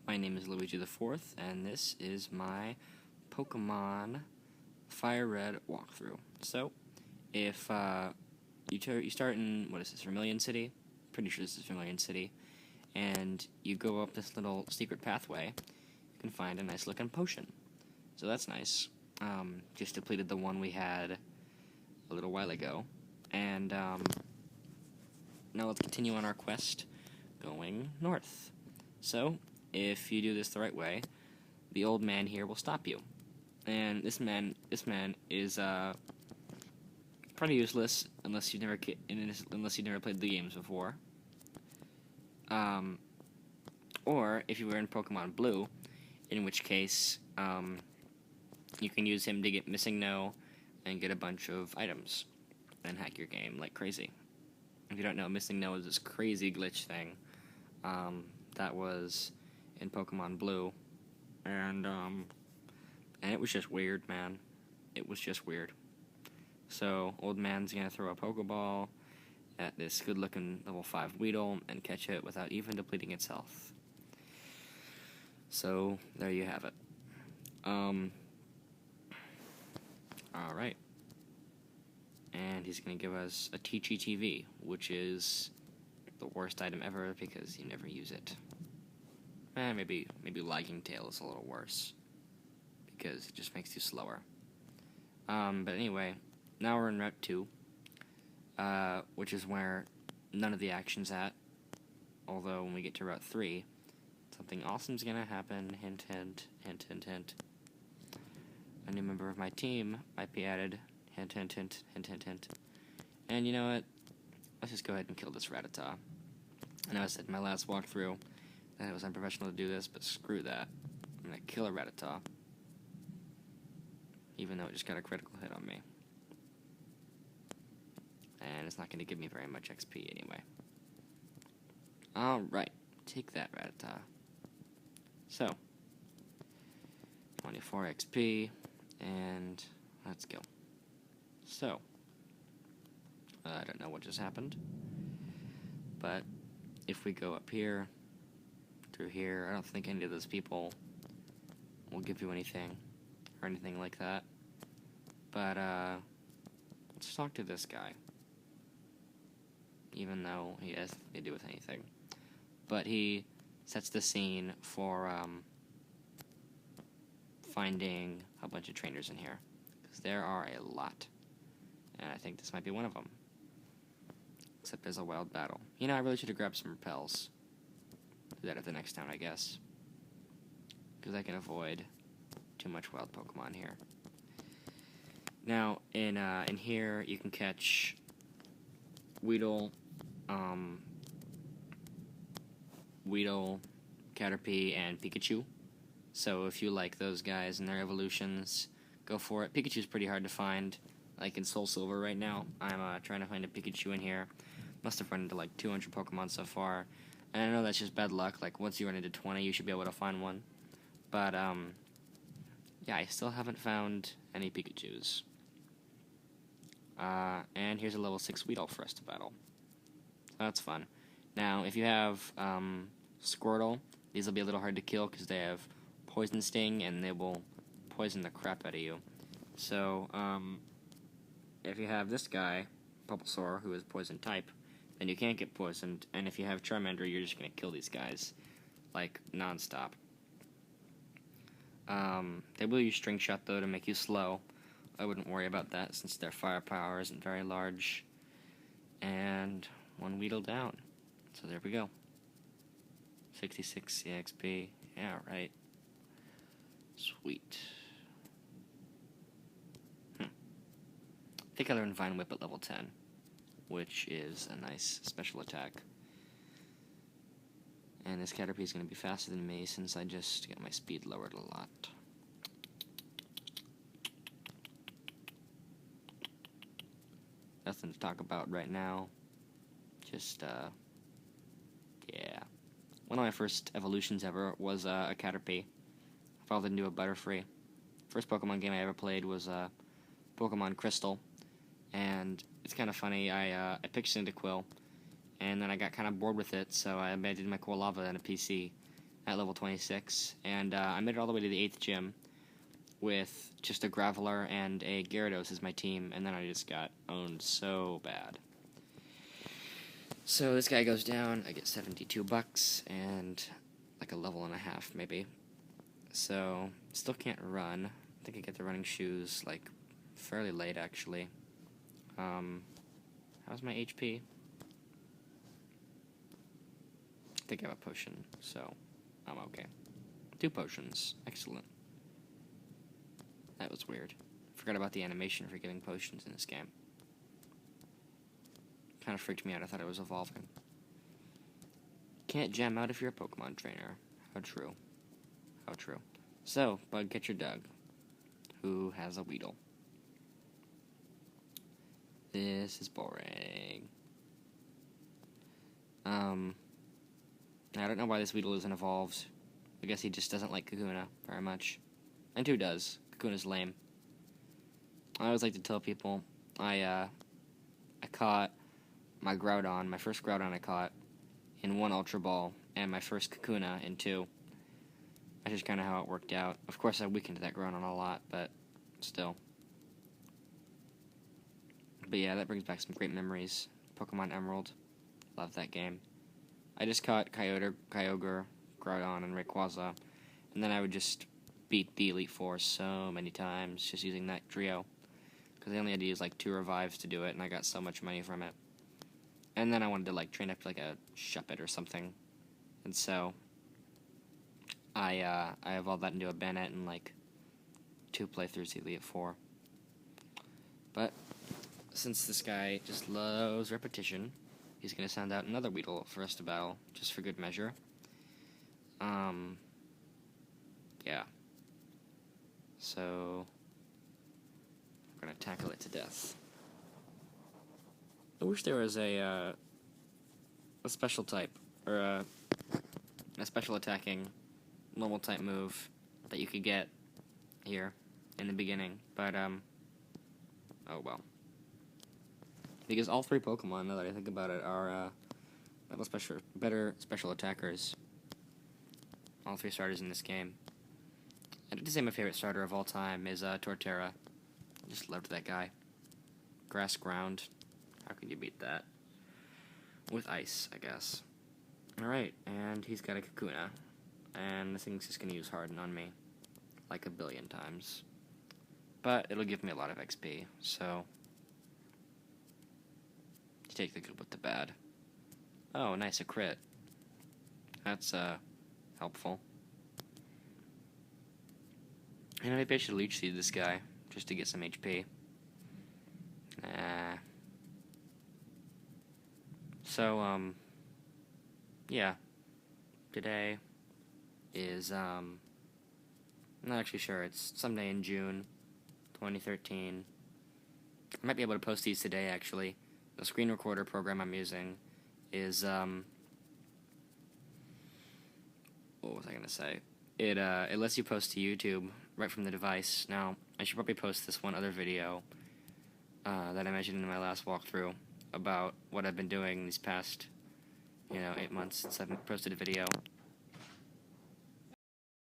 My name is Luigi the Fourth, and this is my Pokemon FireRed walkthrough. So, if you start in, what is this, Vermilion City? Pretty sure this is Vermilion City. And you go up this little secret pathway, you can find a nice looking potion. So that's nice. Just depleted the one we had a little while ago. And now let's continue on our quest going north. So, if you do this the right way, the old man here will stop you. And this man is pretty useless unless you've never played the games before. Or if you were in Pokemon Blue, in which case you can use him to get Missing No and get a bunch of items and hack your game like crazy. If you don't know, Missing No is this crazy glitch thing that was in Pokemon Blue, and it was just weird, man. It was just weird. So, old man's gonna throw a Pokeball at this good-looking level 5 Weedle and catch it without even depleting its health. So, there you have it. Alright. And he's gonna give us a Teachy TV, which is the worst item ever because you never use it. Maybe Lagging Tail is a little worse because it just makes you slower. But anyway, now we're in Route 2, which is where none of the action's at. Although when we get to Route 3, something awesome's gonna happen. Hint, hint, hint, hint, hint. A new member of my team might be added. Hint, hint, hint, hint, hint, hint. And you know what? Let's just go ahead and kill this Rattata. I know I said in my last walkthrough that it was unprofessional to do this, but screw that. I'm gonna kill a Rattata. Even though it just got a critical hit on me. And it's not gonna give me very much XP anyway. Alright, take that, Rattata. So, 24 XP, and let's go. So, I don't know what just happened, but if we go up here, through here, I don't think any of those people will give you anything, or anything like that, but, let's talk to this guy, even though he has nothing to do with anything, but he sets the scene for, finding a bunch of trainers in here, because there are a lot. And I think this might be one of them. Except there's a wild battle. You know, I really should have grabbed some repels. Do that at the next town, I guess. Because I can avoid too much wild Pokemon here. Now, in here, you can catch Weedle, Caterpie, and Pikachu. So if you like those guys and their evolutions, go for it. Pikachu's pretty hard to find. Like in Soul Silver right now, I'm trying to find a Pikachu in here. Must have run into like 200 Pokemon so far. And I know that's just bad luck. Like once you run into 20, you should be able to find one. But yeah, I still haven't found any Pikachus. And here's a level 6 Weedle for us to battle. So that's fun. Now, if you have Squirtle, these will be a little hard to kill because they have Poison Sting and they will poison the crap out of you. So, if you have this guy, Bulbasaur, who is poison type, then you can't get poisoned, and if you have Charmander, you're just gonna kill these guys, like, non-stop. They will use String Shot, though, to make you slow. I wouldn't worry about that, since their firepower isn't very large. And one Weedle down. So there we go. 66 EXP. Yeah, right. Sweet. I think I learned Vine Whip at level 10, which is a nice special attack. And this Caterpie is going to be faster than me since I just got my speed lowered a lot. Nothing to talk about right now. Just, yeah. One of my first evolutions ever was a Caterpie. Evolved into a Butterfree. First Pokemon game I ever played was Pokemon Crystal. And it's kind of funny, I picked Cyndaquil, and then I got kind of bored with it, so I abandoned my Quilava and a PC, at level 26, and I made it all the way to the 8th gym with just a Graveler and a Gyarados as my team, and then I just got owned so bad. So this guy goes down, I get 72 bucks, and like a level and a half, maybe. So, still can't run. I think I get the running shoes, like, fairly late, actually. How's my HP? I think I have a potion, so I'm okay. 2 potions. Excellent. That was weird. Forgot about the animation for giving potions in this game. Kind of freaked me out. I thought it was evolving. Can't jam out if you're a Pokemon trainer. How true. How true. So, Bugcatcher Doug, who has a Weedle. This is boring. I don't know why this Weedle isn't evolved. I guess he just doesn't like Kakuna very much. And who does? Kakuna's lame. I always like to tell people, I caught my Groudon, my first Groudon I caught, in 1 Ultra Ball, and my first Kakuna in 2. That's just kind of how it worked out. Of course, I weakened that Groudon a lot, but still. But yeah, that brings back some great memories. Pokemon Emerald. Love that game. I just caught Kyogre, Groudon, and Rayquaza, and then I would just beat the Elite Four so many times just using that trio. Because I only had to use like 2 revives to do it, and I got so much money from it. And then I wanted to like train up to like a Shuppet or something. And so I evolved that into a Bennett in like 2 playthroughs of Elite Four. But since this guy just loves repetition, he's going to send out another Weedle for us to battle, just for good measure. Yeah. So, we're going to tackle it to death. I wish there was a special type, or a special attacking normal type move that you could get here in the beginning, but, oh well. Because all 3 Pokemon, now that I think about it, are better special attackers. All 3 starters in this game. I'd have to say my favorite starter of all time is Torterra. I just loved that guy. Grass Ground. How could you beat that? With Ice, I guess. Alright, and he's got a Kakuna. And this thing's just going to use Harden on me. Like a billion times. But it'll give me a lot of XP, so take the good with the bad. Oh, nice, a crit. That's, helpful. And maybe I should Leech Seed this guy, just to get some HP. So, yeah. Today is, I'm not actually sure, it's someday in June 2013. I might be able to post these today, actually. The screen recorder program I'm using is, what was I gonna say? It lets you post to YouTube right from the device. Now, I should probably post this one other video that I mentioned in my last walkthrough about what I've been doing these past, 8 months since I've posted a video.